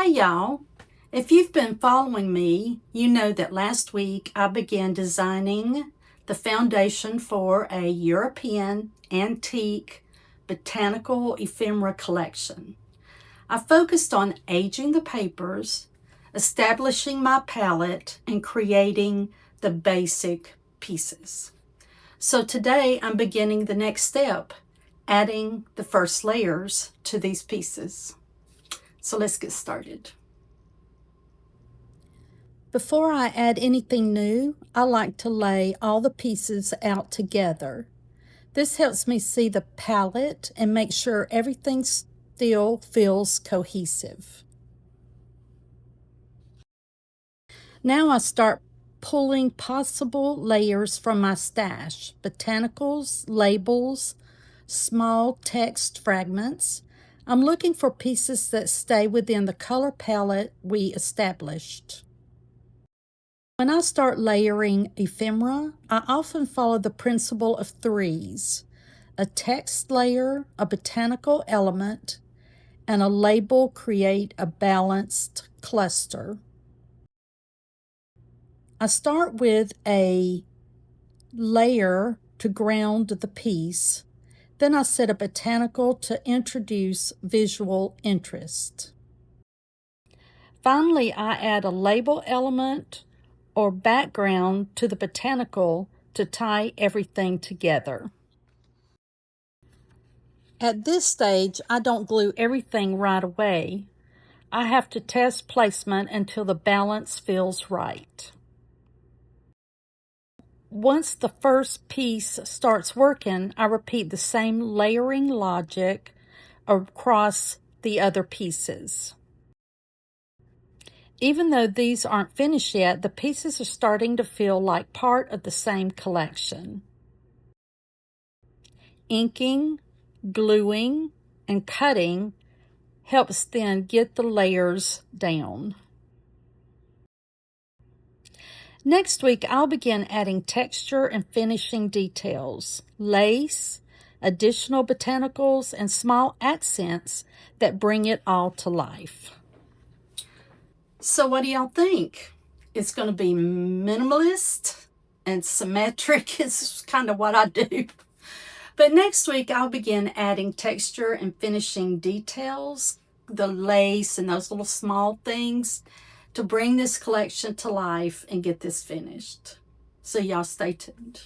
Hey y'all, if you've been following me, you know that last week I began designing the foundation for a European antique botanical ephemera collection. I focused on aging the papers, establishing my palette, and creating the basic pieces. So today I'm beginning the next step, adding the first layers to these pieces. So let's get started. Before I add anything new, I like to lay all the pieces out together. This helps me see the palette and make sure everything still feels cohesive. Now I start pulling possible layers from my stash: botanicals, labels, small text fragments. I'm looking for pieces that stay within the color palette we established. When I start layering ephemera, I often follow the principle of threes: a text layer, a botanical element, and a label create a balanced cluster. I start with a layer to ground the piece, then I set a botanical to introduce visual interest. Finally, I add a label element or background to the botanical to tie everything together. At this stage, I don't glue everything right away. I have to test placement until the balance feels right. Once the first piece starts working, I repeat the same layering logic across the other pieces. Even though these aren't finished yet, the pieces are starting to feel like part of the same collection. Inking, gluing, and cutting helps then get the layers down. Next week, I'll begin adding texture and finishing details, lace, additional botanicals, and small accents that bring it all to life. So what do y'all think? It's going to be minimalist and symmetric. It's kind of what I do. But next week, I'll begin adding texture and finishing details, the lace and those little small things, to bring this collection to life and get this finished. So y'all stay tuned.